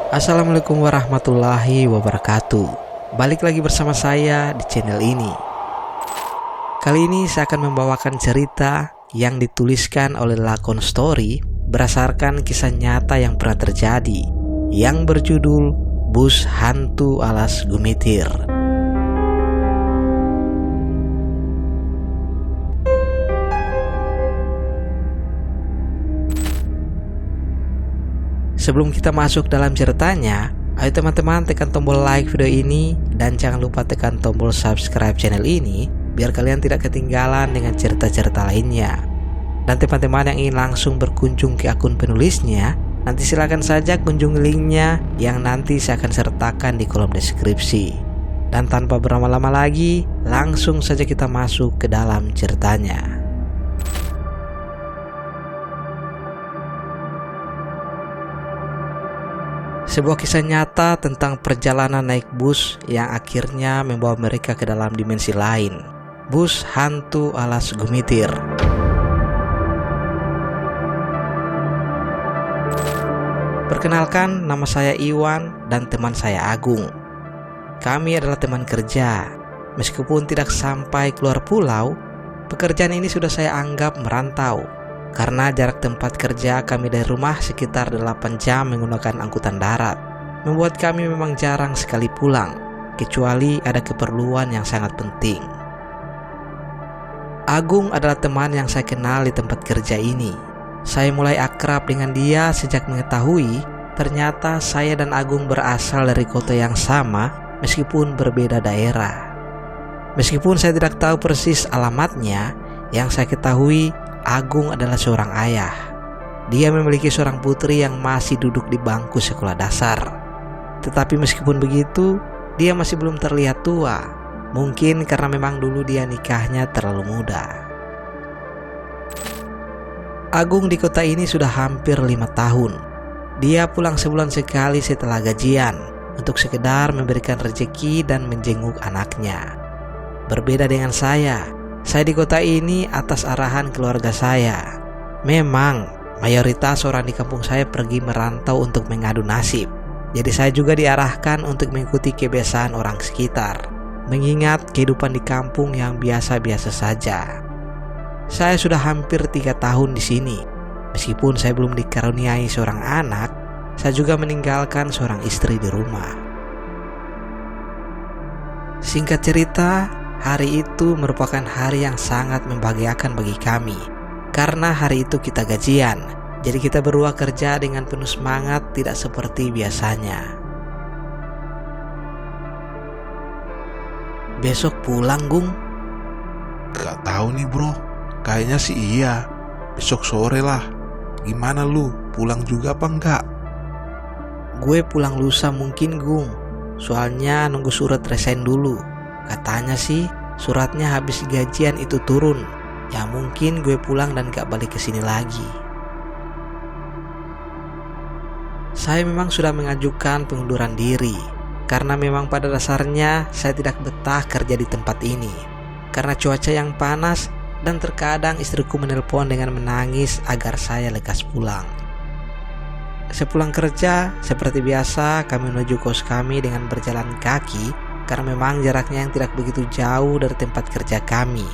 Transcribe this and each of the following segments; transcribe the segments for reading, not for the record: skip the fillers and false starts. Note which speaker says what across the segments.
Speaker 1: Assalamualaikum warahmatullahi wabarakatuh. Balik lagi bersama saya di channel ini. Kali ini saya akan membawakan cerita yang dituliskan oleh Lakon Story berdasarkan kisah nyata yang pernah terjadi, yang berjudul Bus Hantu Alas Gumitir. Sebelum kita masuk dalam ceritanya, ayo teman-teman tekan tombol like video ini dan jangan lupa tekan tombol subscribe channel ini biar kalian tidak ketinggalan dengan cerita-cerita lainnya. Dan teman-teman yang ingin langsung berkunjung ke akun penulisnya, nanti silakan saja kunjungi linknya yang nanti saya akan sertakan di kolom deskripsi. Dan tanpa berlama-lama lagi, langsung saja kita masuk ke dalam ceritanya. Sebuah kisah nyata tentang perjalanan naik bus yang akhirnya membawa mereka ke dalam dimensi lain. Bus Hantu Alas Gumitir. Perkenalkan, nama saya Iwan dan teman saya Agung. Kami adalah teman kerja. Meskipun tidak sampai keluar pulau, pekerjaan ini sudah saya anggap merantau. Karena jarak tempat kerja kami dari rumah sekitar 8 jam menggunakan angkutan darat, membuat kami memang jarang sekali pulang, kecuali ada keperluan yang sangat penting. Agung adalah teman yang saya kenal di tempat kerja ini. Saya mulai akrab dengan dia sejak mengetahui ternyata saya dan Agung berasal dari kota yang sama meskipun berbeda daerah. Meskipun saya tidak tahu persis alamatnya, yang saya ketahui Agung adalah seorang ayah. Dia memiliki seorang putri yang masih duduk di bangku sekolah dasar. Tetapi meskipun begitu, dia masih belum terlihat tua. Mungkin karena memang dulu dia nikahnya terlalu muda. Agung di kota ini sudah hampir 5 tahun. Dia pulang sebulan sekali setelah gajian untuk sekedar memberikan rezeki dan menjenguk anaknya. Berbeda dengan saya di kota ini atas arahan keluarga saya. Memang mayoritas orang di kampung saya pergi merantau untuk mengadu nasib. Jadi saya juga diarahkan untuk mengikuti kebiasaan orang sekitar, mengingat kehidupan di kampung yang biasa-biasa saja. Saya sudah hampir 3 tahun di sini. Meskipun saya belum dikaruniai seorang anak, saya juga meninggalkan seorang istri di rumah. Singkat cerita, hari itu merupakan hari yang sangat membahagiakan bagi kami. Karena hari itu kita gajian, jadi kita berdua kerja dengan penuh semangat, tidak seperti biasanya. Besok pulang, Gung?
Speaker 2: Gak tahu nih bro, kayaknya sih iya. Besok sore lah. Gimana lu, pulang juga apa enggak?
Speaker 1: Gue pulang lusa mungkin, Gung. Soalnya nunggu surat resign dulu. Katanya sih suratnya habis gajian itu turun. Ya mungkin gue pulang dan gak balik ke sini lagi. Saya memang sudah mengajukan pengunduran diri, karena memang pada dasarnya saya tidak betah kerja di tempat ini. Karena cuaca yang panas dan terkadang istriku menelpon dengan menangis agar saya lekas pulang. Sepulang kerja, seperti biasa kami menuju kos kami dengan berjalan kaki, karena memang jaraknya yang tidak begitu jauh dari tempat kerja kami.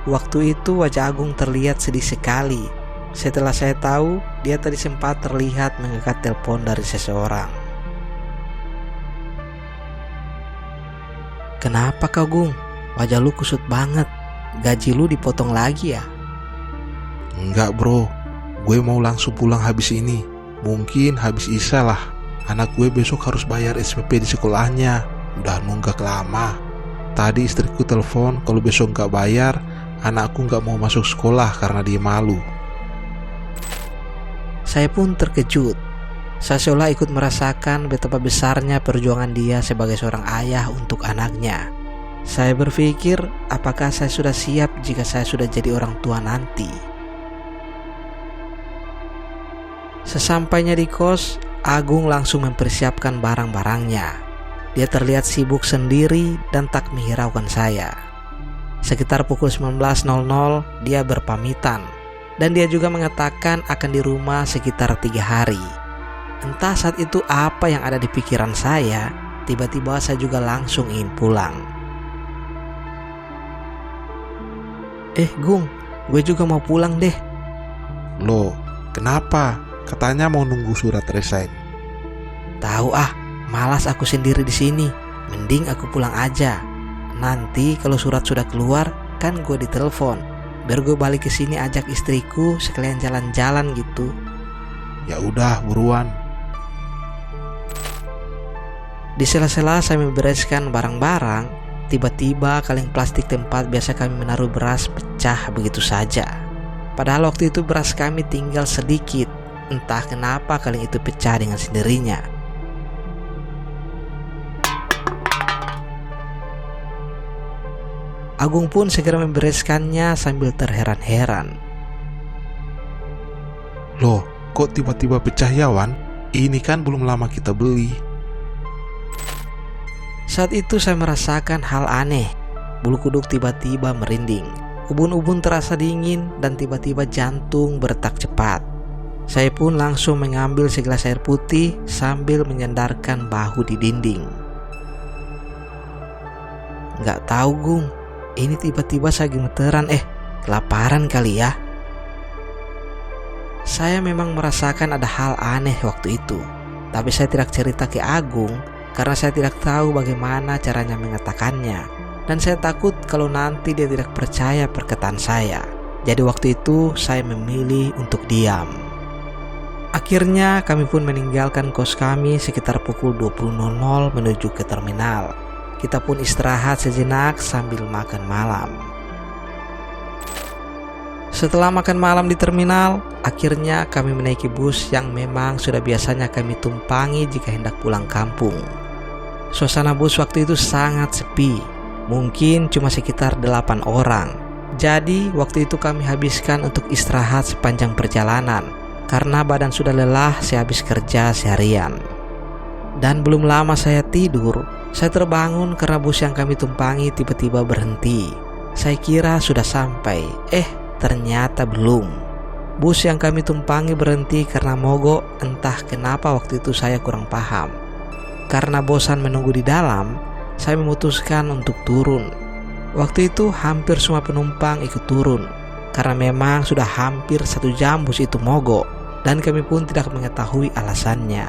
Speaker 1: Waktu itu wajah Agung terlihat sedih sekali. Setelah saya tahu, dia tadi sempat terlihat mengangkat telepon dari seseorang. Kenapa kau, Gung? Wajah lu kusut banget. Gaji lu dipotong lagi ya?
Speaker 2: Enggak bro, gue mau langsung pulang habis ini. Mungkin habis isya lah. Anak gue besok harus bayar SPP di sekolahnya. Udah nunggak lama. Tadi istriku telepon kalau besok gak bayar, anakku gak mau masuk sekolah karena dia malu.
Speaker 1: Saya pun terkejut. Saya seolah ikut merasakan betapa besarnya perjuangan dia sebagai seorang ayah untuk anaknya. Saya berpikir, apakah saya sudah siap jika saya sudah jadi orang tua nanti? Sesampainya di kos, Agung langsung mempersiapkan barang-barangnya. Dia terlihat sibuk sendiri dan tak menghiraukan saya. Sekitar pukul 19.00 dia berpamitan, dan dia juga mengatakan akan di rumah sekitar 3 hari. Entah saat itu apa yang ada di pikiran saya, tiba-tiba saya juga langsung ingin pulang. Gung, gue juga mau pulang deh.
Speaker 2: Loh, kenapa? Katanya mau nunggu surat resign.
Speaker 1: Tahu malas aku sendiri di sini. Mending aku pulang aja. Nanti kalau surat sudah keluar, kan gue ditelepon. Biar gue balik ke sini ajak istriku sekalian jalan-jalan gitu.
Speaker 2: Ya udah, buruan.
Speaker 1: Di sela-sela saya membereskan barang-barang, tiba-tiba kaleng plastik tempat biasa kami menaruh beras pecah begitu saja. Padahal waktu itu beras kami tinggal sedikit. Entah kenapa kaleng itu pecah dengan sendirinya. Agung pun segera membereskannya sambil terheran-heran.
Speaker 2: Loh, kok tiba-tiba pecah ya, Wan? Ini kan belum lama kita beli.
Speaker 1: Saat itu saya merasakan hal aneh. Bulu kuduk tiba-tiba merinding. Ubun-ubun terasa dingin dan tiba-tiba jantung berdetak cepat. Saya pun langsung mengambil segelas air putih sambil menyandarkan bahu di dinding. Gak tahu, Gung. Ini tiba-tiba saya gemeteran, kelaparan kali ya. Saya memang merasakan ada hal aneh waktu itu. Tapi saya tidak cerita ke Agung karena saya tidak tahu bagaimana caranya mengatakannya. Dan saya takut kalau nanti dia tidak percaya perkataan saya. Jadi waktu itu saya memilih untuk diam. Akhirnya kami pun meninggalkan kos kami sekitar pukul 20.00 menuju ke terminal. Kita pun istirahat sejenak sambil makan malam. Setelah makan malam di terminal, akhirnya kami menaiki bus yang memang sudah biasanya kami tumpangi jika hendak pulang kampung. Suasana bus waktu itu sangat sepi, mungkin cuma sekitar 8 orang. Jadi waktu itu kami habiskan untuk istirahat sepanjang perjalanan, karena badan sudah lelah sehabis kerja seharian. Dan belum lama saya tidur, saya terbangun karena bus yang kami tumpangi tiba-tiba berhenti. Saya kira sudah sampai, ternyata belum. Bus yang kami tumpangi berhenti karena mogok, entah kenapa waktu itu saya kurang paham. Karena bosan menunggu di dalam, saya memutuskan untuk turun. Waktu itu hampir semua penumpang ikut turun, karena memang sudah hampir 1 jam bus itu mogok, dan kami pun tidak mengetahui alasannya.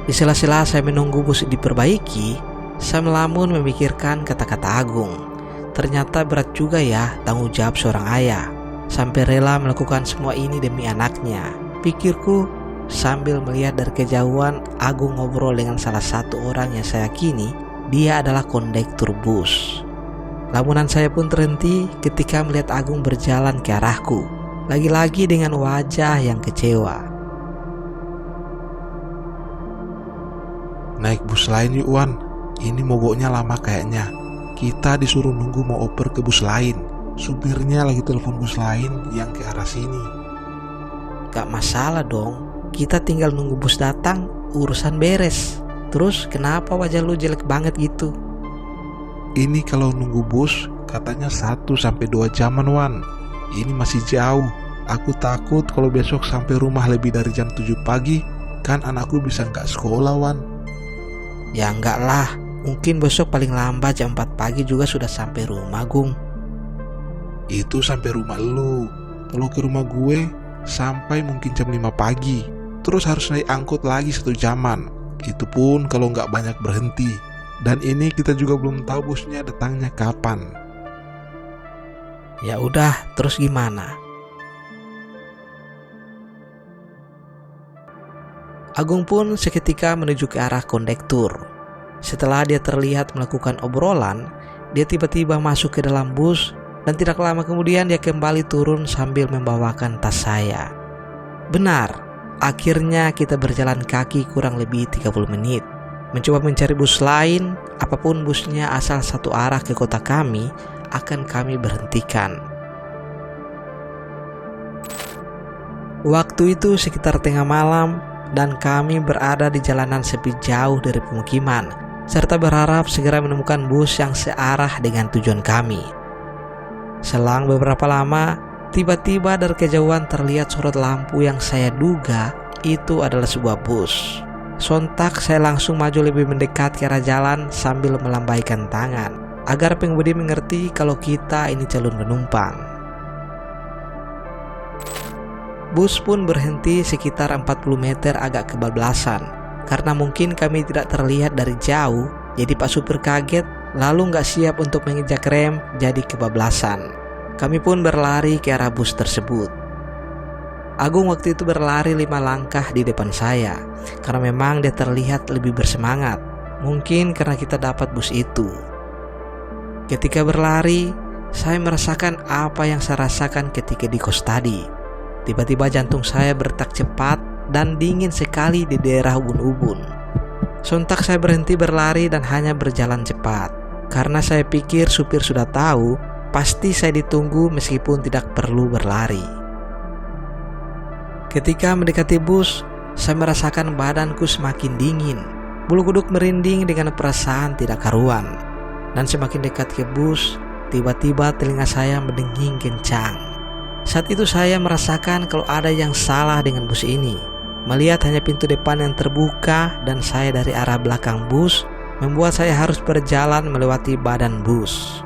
Speaker 1: Di sela-sela saya menunggu bus diperbaiki, saya melamun memikirkan kata-kata Agung. Ternyata berat juga ya tanggung jawab seorang ayah, sampai rela melakukan semua ini demi anaknya, pikirku sambil melihat dari kejauhan Agung ngobrol dengan salah satu orang yang saya yakini dia adalah kondektur bus. Lamunan saya pun terhenti ketika melihat Agung berjalan ke arahku, lagi-lagi dengan wajah yang kecewa.
Speaker 2: Naik bus lain yuk, Wan. Ini mogoknya lama kayaknya. Kita disuruh nunggu mau oper ke bus lain. Supirnya lagi telepon bus lain yang ke arah sini.
Speaker 1: Gak masalah dong, kita tinggal nunggu bus datang, urusan beres. Terus kenapa wajah lu jelek banget gitu?
Speaker 2: Ini kalau nunggu bus katanya 1-2 jaman, Wan. Ini masih jauh. Aku takut kalau besok sampai rumah lebih dari jam 7 pagi, kan anakku bisa gak sekolah, Wan.
Speaker 1: Ya enggak lah, mungkin besok paling lambat jam 4 pagi juga sudah sampai rumah, Gung.
Speaker 2: Itu sampai rumah lu. Kalau ke rumah gue sampai mungkin jam 5 pagi. Terus harus naik angkot lagi 1 jaman. Itu pun kalau nggak banyak berhenti. Dan ini kita juga belum tahu busnya datangnya kapan.
Speaker 1: Ya udah, terus gimana? Agung pun seketika menuju ke arah kondektur. Setelah dia terlihat melakukan obrolan, dia tiba-tiba masuk ke dalam bus dan tidak lama kemudian dia kembali turun sambil membawakan tas saya. Benar, akhirnya kita berjalan kaki kurang lebih 30 menit. Mencoba mencari bus lain, apapun busnya asal satu arah ke kota kami, akan kami berhentikan. Waktu itu sekitar tengah malam dan kami berada di jalanan sepi jauh dari pemukiman, serta berharap segera menemukan bus yang searah dengan tujuan kami. Selang beberapa lama, Tiba-tiba dari kejauhan terlihat sorot lampu yang saya duga itu adalah sebuah bus. Sontak saya langsung maju lebih mendekat ke arah jalan sambil melambaikan tangan agar pengemudi mengerti kalau kita ini calon penumpang. Bus pun berhenti sekitar 40 meter agak kebablasan karena mungkin kami tidak terlihat dari jauh, jadi Pak Supir kaget lalu nggak siap untuk menginjak rem jadi kebablasan. Kami pun berlari ke arah bus tersebut. Agung waktu itu berlari 5 langkah di depan saya karena memang dia terlihat lebih bersemangat. Mungkin karena kita dapat bus itu. Ketika berlari, saya merasakan apa yang saya rasakan ketika di kos tadi. Tiba-tiba jantung saya berdetak cepat dan dingin sekali di daerah ubun-ubun. Sontak saya berhenti berlari dan hanya berjalan cepat karena saya pikir supir sudah tahu pasti saya ditunggu meskipun tidak perlu berlari. Ketika mendekati bus, saya merasakan badanku semakin dingin. Bulu kuduk merinding dengan perasaan tidak karuan. Dan semakin dekat ke bus, tiba-tiba telinga saya mendenging kencang. Saat itu saya merasakan kalau ada yang salah dengan bus ini. Melihat hanya pintu depan yang terbuka dan saya dari arah belakang bus, membuat saya harus berjalan melewati badan bus.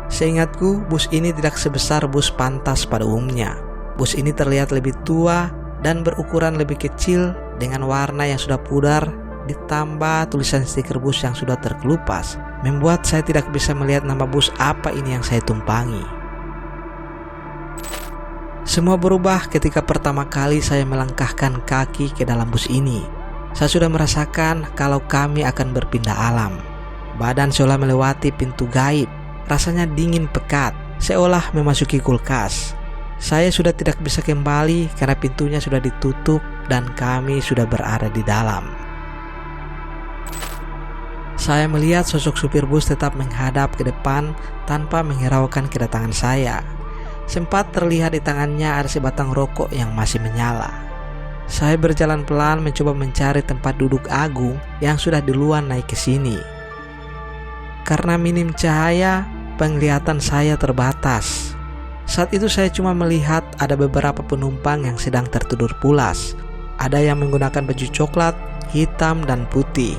Speaker 1: Seingatku, bus ini tidak sebesar bus pantas pada umumnya. Bus ini terlihat lebih tua dan berukuran lebih kecil dengan warna yang sudah pudar ditambah tulisan stiker bus yang sudah terkelupas, membuat saya tidak bisa melihat nama bus apa ini yang saya tumpangi. Semua berubah ketika pertama kali saya melangkahkan kaki ke dalam bus ini. Saya sudah merasakan kalau kami akan berpindah alam. Badan seolah melewati pintu gaib. Rasanya dingin pekat, seolah memasuki kulkas. Saya sudah tidak bisa kembali karena pintunya sudah ditutup dan kami sudah berada di dalam. Saya melihat sosok supir bus tetap menghadap ke depan tanpa menghiraukan kedatangan saya. Sempat terlihat di tangannya ada sebatang rokok yang masih menyala. Saya berjalan pelan mencoba mencari tempat duduk Agung yang sudah duluan naik ke sini. Karena minim cahaya, penglihatan saya terbatas. Saat itu saya cuma melihat ada beberapa penumpang yang sedang tertidur pulas. Ada yang menggunakan baju coklat, hitam, dan putih.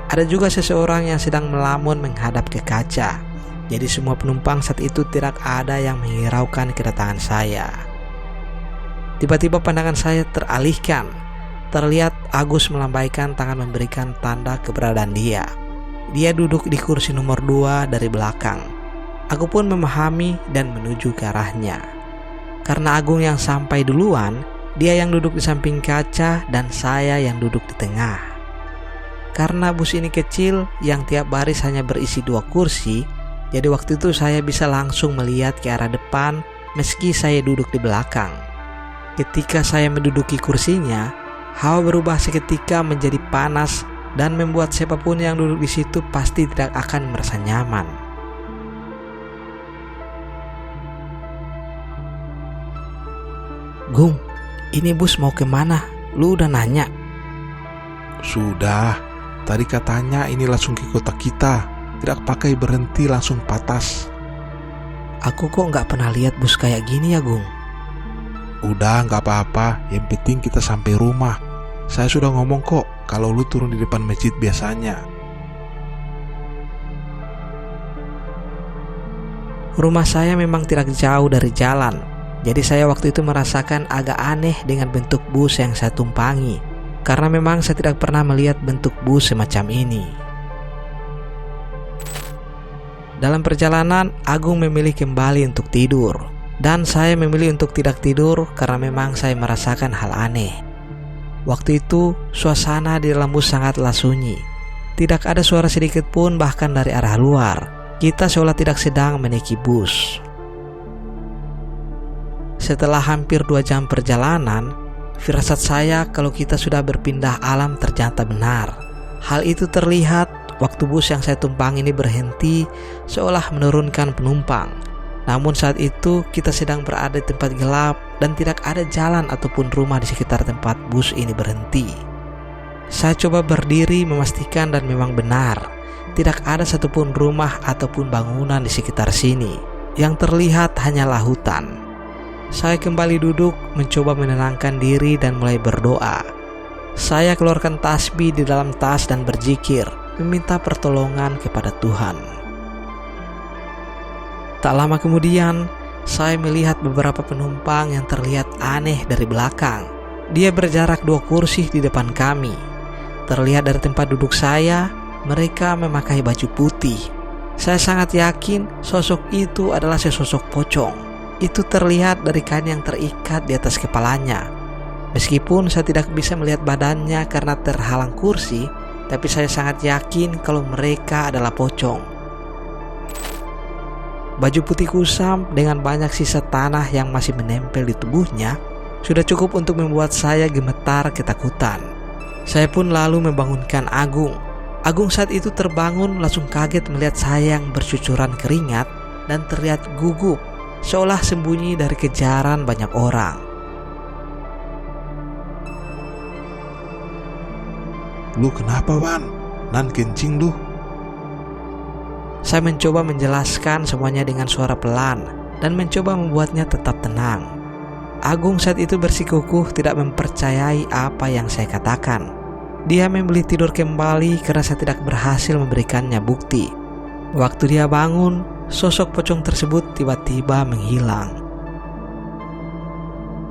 Speaker 1: Ada juga seseorang yang sedang melamun menghadap ke kaca. Jadi semua penumpang saat itu tidak ada yang menghiraukan kedatangan saya. Tiba-tiba pandangan saya teralihkan. Terlihat Agus melambaikan tangan memberikan tanda keberadaan dia. Dia duduk di kursi nomor 2 dari belakang. Aku pun memahami dan menuju ke arahnya. Karena Agung yang sampai duluan, dia yang duduk di samping kaca dan saya yang duduk di tengah. Karena bus ini kecil yang tiap baris hanya berisi 2 kursi, jadi waktu itu saya bisa langsung melihat ke arah depan meski saya duduk di belakang. Ketika saya menduduki kursinya, hawa berubah seketika menjadi panas dan membuat siapapun yang duduk di situ pasti tidak akan merasa nyaman. Gung, ini bus mau kemana? Lu udah nanya?
Speaker 2: Sudah, tadi katanya ini langsung ke kota kita. Tidak pakai berhenti, langsung patas.
Speaker 1: Aku kok nggak pernah lihat bus kayak gini ya, Gung?
Speaker 2: Udah, nggak apa-apa. Yang penting kita sampai rumah. Saya sudah ngomong kok kalau lu turun di depan masjid biasanya.
Speaker 1: Rumah saya memang tidak jauh dari jalan. Jadi saya waktu itu merasakan agak aneh dengan bentuk bus yang saya tumpangi. Karena memang saya tidak pernah melihat bentuk bus semacam ini. Dalam perjalanan, Agung memilih kembali untuk tidur. Dan saya memilih untuk tidak tidur karena memang saya merasakan hal aneh. Waktu itu, suasana di dalam bus sangatlah sunyi. Tidak ada suara sedikit pun bahkan dari arah luar. Kita seolah tidak sedang menaiki bus. Setelah hampir 2 jam perjalanan, firasat saya kalau kita sudah berpindah alam ternyata benar. Hal itu terlihat waktu bus yang saya tumpangi ini berhenti seolah menurunkan penumpang. Namun saat itu kita sedang berada di tempat gelap dan tidak ada jalan ataupun rumah di sekitar tempat bus ini berhenti. Saya coba berdiri memastikan dan memang benar. Tidak ada satupun rumah ataupun bangunan di sekitar sini. Yang terlihat hanyalah hutan. Saya kembali duduk, mencoba menenangkan diri dan mulai berdoa. Saya keluarkan tasbih di dalam tas dan berzikir, meminta pertolongan kepada Tuhan. Tak lama kemudian, saya melihat beberapa penumpang yang terlihat aneh dari belakang. Dia berjarak 2 kursi di depan kami. Terlihat dari tempat duduk saya, mereka memakai baju putih. Saya sangat yakin sosok itu adalah sesosok pocong. Itu terlihat dari kain yang terikat di atas kepalanya. Meskipun saya tidak bisa melihat badannya karena terhalang kursi, tapi saya sangat yakin kalau mereka adalah pocong. Baju putih kusam dengan banyak sisa tanah yang masih menempel di tubuhnya sudah cukup untuk membuat saya gemetar ketakutan. Saya pun lalu membangunkan Agung. Agung saat itu terbangun langsung kaget melihat saya yang bercucuran keringat dan terlihat gugup, seolah sembunyi dari kejaran banyak orang.
Speaker 2: Lu kenapa, Wan? Nan kencing lu.
Speaker 1: Saya mencoba menjelaskan semuanya dengan suara pelan dan mencoba membuatnya tetap tenang. Agung saat itu bersikukuh tidak mempercayai apa yang saya katakan. Dia memilih tidur kembali karena saya tidak berhasil memberikannya bukti. Waktu dia bangun, sosok pocong tersebut tiba-tiba menghilang.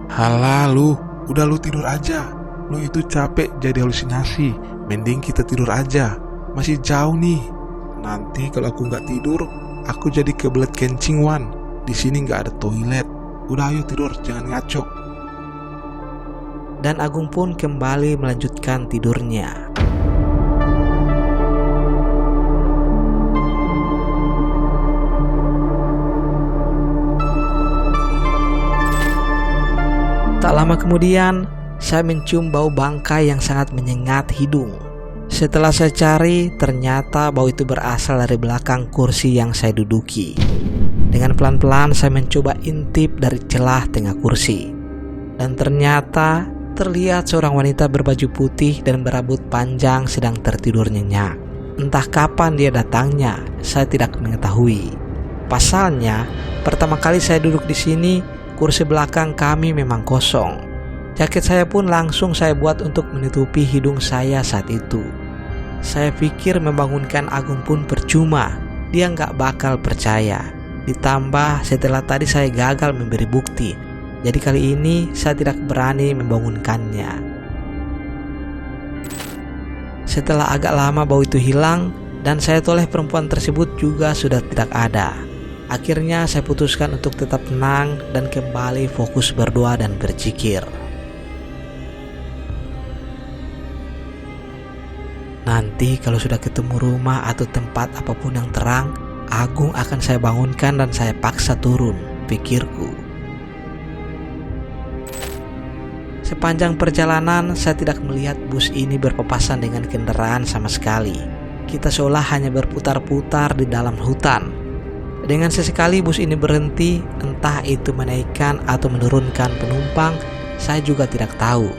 Speaker 2: Halah lu, udah lu tidur aja. Lu itu capek jadi halusinasi. Mending kita tidur aja. Masih jauh nih. Nanti kalau aku nggak tidur, aku jadi kebelet kencing, Wan. Di sini nggak ada toilet. Udah ayo tidur, jangan ngaco.
Speaker 1: Dan Agung pun kembali melanjutkan tidurnya. Tak lama kemudian, saya mencium bau bangkai yang sangat menyengat hidung. Setelah saya cari, ternyata bau itu berasal dari belakang kursi yang saya duduki. Dengan pelan-pelan saya mencoba intip dari celah tengah kursi. Dan ternyata terlihat seorang wanita berbaju putih dan berambut panjang sedang tertidur nyenyak. Entah kapan dia datangnya, saya tidak mengetahui. Pasalnya, pertama kali saya duduk di sini, kursi belakang kami memang kosong. Jaket saya pun langsung saya buat untuk menutupi hidung saya saat itu. Saya pikir membangunkan Agung pun percuma, dia nggak bakal percaya. Ditambah setelah tadi saya gagal memberi bukti, jadi kali ini saya tidak berani membangunkannya. Setelah agak lama bau itu hilang dan saya toleh perempuan tersebut juga sudah tidak ada. Akhirnya saya putuskan untuk tetap tenang dan kembali fokus berdoa dan berzikir. Nanti kalau sudah ketemu rumah atau tempat apapun yang terang, Agung akan saya bangunkan dan saya paksa turun, pikirku. Sepanjang perjalanan saya tidak melihat bus ini berpapasan dengan kendaraan sama sekali. Kita seolah hanya berputar-putar di dalam hutan. Dengan sesekali bus ini berhenti, entah itu menaikkan atau menurunkan penumpang, saya juga tidak tahu.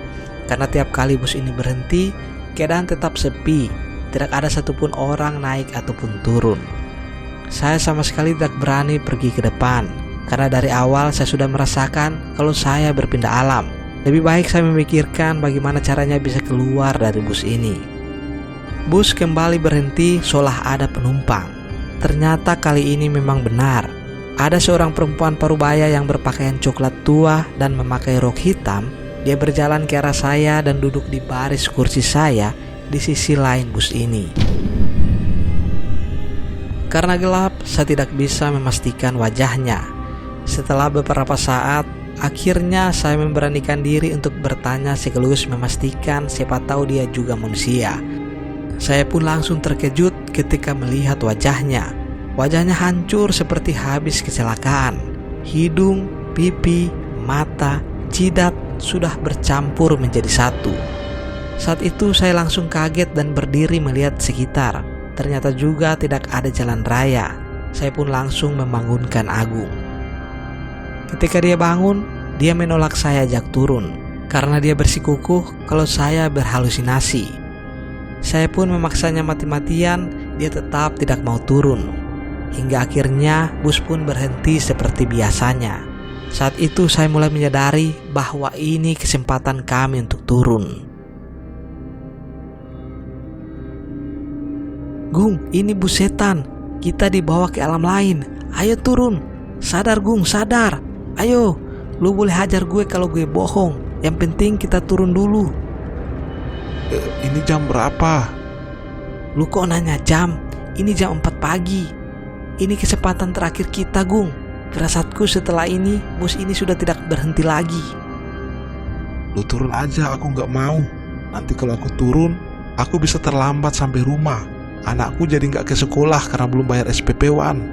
Speaker 1: Karena tiap kali bus ini berhenti, keadaan tetap sepi, tidak ada satupun orang naik ataupun turun. Saya sama sekali tidak berani pergi ke depan, karena dari awal saya sudah merasakan kalau saya berpindah alam. Lebih baik saya memikirkan bagaimana caranya bisa keluar dari bus ini. Bus kembali berhenti seolah ada penumpang. Ternyata kali ini memang benar. Ada seorang perempuan parubaya yang berpakaian coklat tua dan memakai rok hitam. Dia berjalan ke arah saya dan duduk di baris kursi saya di sisi lain bus ini. Karena gelap, saya tidak bisa memastikan wajahnya. Setelah beberapa saat, akhirnya saya memberanikan diri untuk bertanya sekaligus memastikan siapa tahu dia juga manusia. Saya pun langsung terkejut ketika melihat wajahnya. Wajahnya hancur seperti habis kecelakaan. Hidung, pipi, mata, jidat sudah bercampur menjadi satu. Saat itu saya langsung kaget dan berdiri melihat sekitar. Ternyata juga tidak ada jalan raya. Saya pun langsung membangunkan Agung. Ketika dia bangun, dia menolak saya ajak turun karena dia bersikukuh kalau saya berhalusinasi. Saya pun memaksanya mati-matian, dia tetap tidak mau turun. Hingga akhirnya bus pun berhenti seperti biasanya. Saat itu saya mulai menyadari bahwa ini kesempatan kami untuk turun. "Gung, ini bus setan. Kita dibawa ke alam lain. Ayo turun. Sadar Gung, sadar. Ayo, lu boleh hajar gue kalau gue bohong. Yang penting kita turun dulu."
Speaker 2: Ini jam berapa?
Speaker 1: "Lu kok nanya jam? Ini jam 4 pagi. Ini kesempatan terakhir kita, Gung. Firasatku setelah ini, bus ini sudah tidak berhenti lagi."
Speaker 2: Lu turun aja, aku nggak mau. Nanti kalau aku turun, aku bisa terlambat sampai rumah. Anakku jadi nggak ke sekolah karena belum bayar SPP Wan.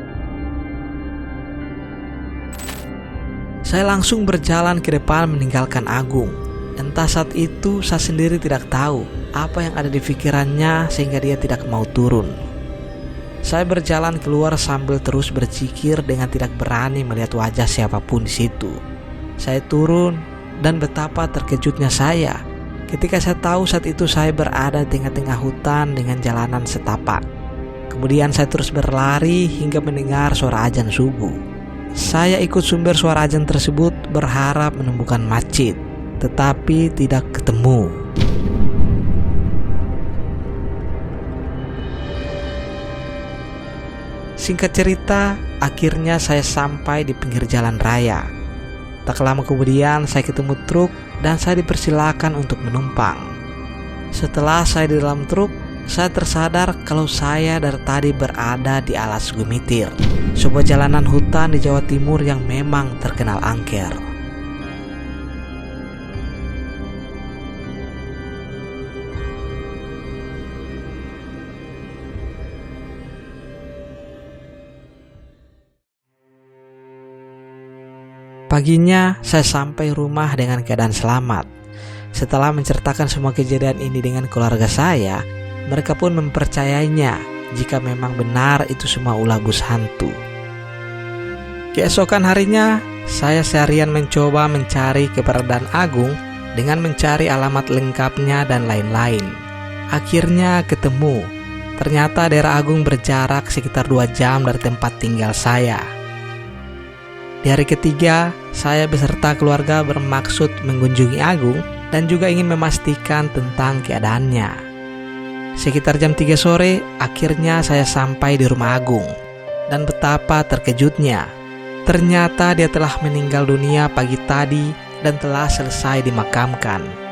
Speaker 1: Saya langsung berjalan ke depan meninggalkan Agung. Entah saat itu saya sendiri tidak tahu apa yang ada di pikirannya sehingga dia tidak mau turun. Saya berjalan keluar sambil terus berzikir dengan tidak berani melihat wajah siapapun di situ. Saya turun dan betapa terkejutnya saya ketika saya tahu saat itu saya berada di tengah-tengah hutan dengan jalanan setapak. Kemudian saya terus berlari hingga mendengar suara azan subuh. Saya ikut sumber suara azan tersebut berharap menemukan masjid, tetapi tidak ketemu. Singkat cerita, akhirnya saya sampai di pinggir jalan raya. Tak lama kemudian saya ketemu truk dan saya dipersilakan untuk menumpang. Setelah saya di dalam truk, saya tersadar kalau saya dari tadi berada di Alas Gumitir, sebuah jalanan hutan di Jawa Timur yang memang terkenal angker. Paginya saya sampai rumah dengan keadaan selamat. Setelah menceritakan semua kejadian ini dengan keluarga saya, mereka pun mempercayainya jika memang benar itu semua ulah bus hantu. Keesokan harinya, saya seharian mencoba mencari keberadaan Agung dengan mencari alamat lengkapnya dan lain-lain. Akhirnya ketemu. Ternyata daerah Agung berjarak sekitar 2 jam dari tempat tinggal saya. Di hari ketiga, saya beserta keluarga bermaksud mengunjungi Agung dan juga ingin memastikan tentang keadaannya. Sekitar jam 3 sore, akhirnya saya sampai di rumah Agung. Dan betapa terkejutnya, ternyata dia telah meninggal dunia pagi tadi dan telah selesai dimakamkan.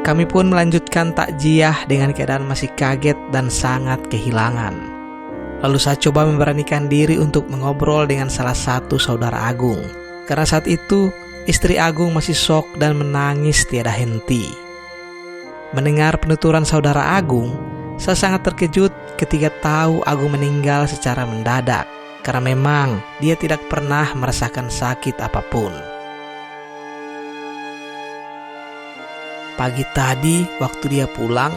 Speaker 1: Kami pun melanjutkan takziah dengan keadaan masih kaget dan sangat kehilangan. Lalu saya coba memberanikan diri untuk mengobrol dengan salah satu saudara Agung. Karena saat itu istri Agung masih syok dan menangis tiada henti. Mendengar penuturan saudara Agung, saya sangat terkejut ketika tahu Agung meninggal secara mendadak. Karena memang dia tidak pernah merasakan sakit apapun. Pagi tadi waktu dia pulang,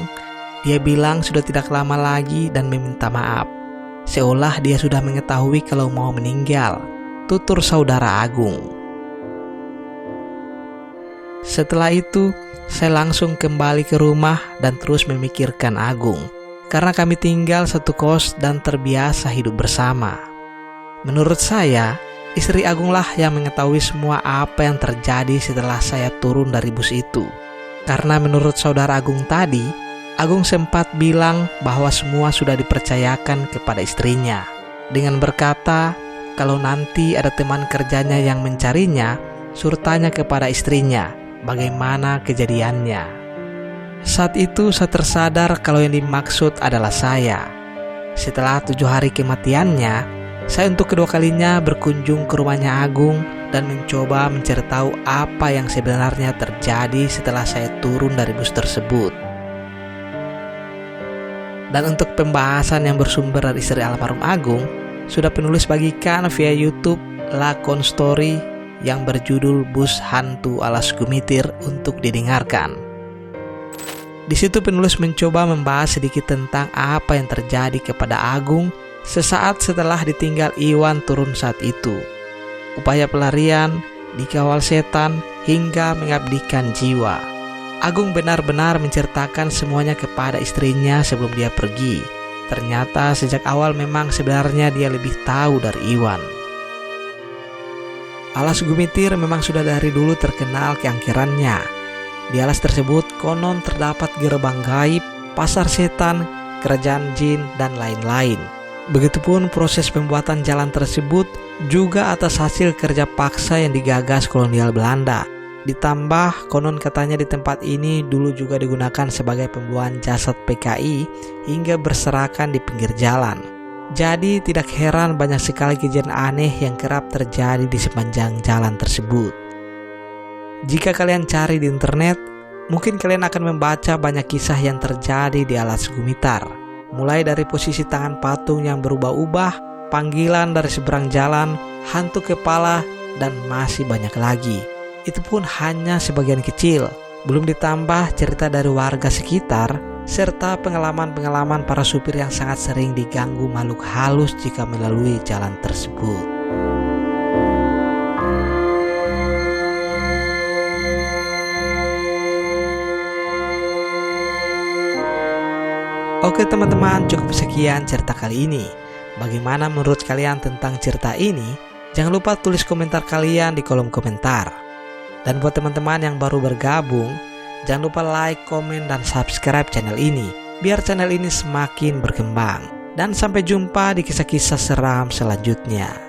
Speaker 1: dia bilang sudah tidak lama lagi dan meminta maaf. Seolah dia sudah mengetahui kalau mau meninggal, tutur saudara Agung. Setelah itu, saya langsung kembali ke rumah dan terus memikirkan Agung. Karena kami tinggal satu kos dan terbiasa hidup bersama. Menurut saya, istri Agunglah yang mengetahui semua apa yang terjadi setelah saya turun dari bus itu. Karena menurut saudara Agung tadi, Agung sempat bilang bahwa semua sudah dipercayakan kepada istrinya. Dengan berkata, kalau nanti ada teman kerjanya yang mencarinya, suruh tanya kepada istrinya bagaimana kejadiannya. Saat itu saya tersadar kalau yang dimaksud adalah saya. Setelah 7 hari kematiannya, saya untuk kedua kalinya berkunjung ke rumahnya Agung dan mencoba mencari tahu apa yang sebenarnya terjadi setelah saya turun dari bus tersebut. Dan untuk pembahasan yang bersumber dari istri almarhum Agung, sudah penulis bagikan via YouTube lakon story yang berjudul Bus Hantu Alas Gumitir untuk didengarkan. Di situ penulis mencoba membahas sedikit tentang apa yang terjadi kepada Agung sesaat setelah ditinggal Iwan turun saat itu. Upaya pelarian dikawal setan, hingga mengabdikan jiwa. Agung benar-benar menceritakan semuanya kepada istrinya sebelum dia pergi. Ternyata sejak awal memang sebenarnya dia lebih tahu dari Iwan. Alas Gumitir memang sudah dari dulu terkenal keangkerannya. Di alas tersebut konon terdapat gerbang gaib, pasar setan, kerajaan jin, dan lain-lain. Begitupun proses pembuatan jalan tersebut juga atas hasil kerja paksa yang digagas kolonial Belanda. Ditambah konon katanya di tempat ini dulu juga digunakan sebagai pembuangan jasad PKI hingga berserakan di pinggir jalan. Jadi tidak heran banyak sekali kejadian aneh yang kerap terjadi di sepanjang jalan tersebut. Jika kalian cari di internet, mungkin kalian akan membaca banyak kisah yang terjadi di Alas Gumitar. Mulai dari posisi tangan patung yang berubah-ubah, panggilan dari seberang jalan, hantu kepala, dan masih banyak lagi. Itu pun hanya sebagian kecil, belum ditambah cerita dari warga sekitar, serta pengalaman-pengalaman para supir yang sangat sering diganggu makhluk halus jika melalui jalan tersebut. Oke teman-teman, cukup sekian cerita kali ini. Bagaimana menurut kalian tentang cerita ini? Jangan lupa tulis komentar kalian di kolom komentar. Dan buat teman-teman yang baru bergabung, jangan lupa like, komen, dan subscribe channel ini, biar channel ini semakin berkembang. Dan sampai jumpa di kisah-kisah seram selanjutnya.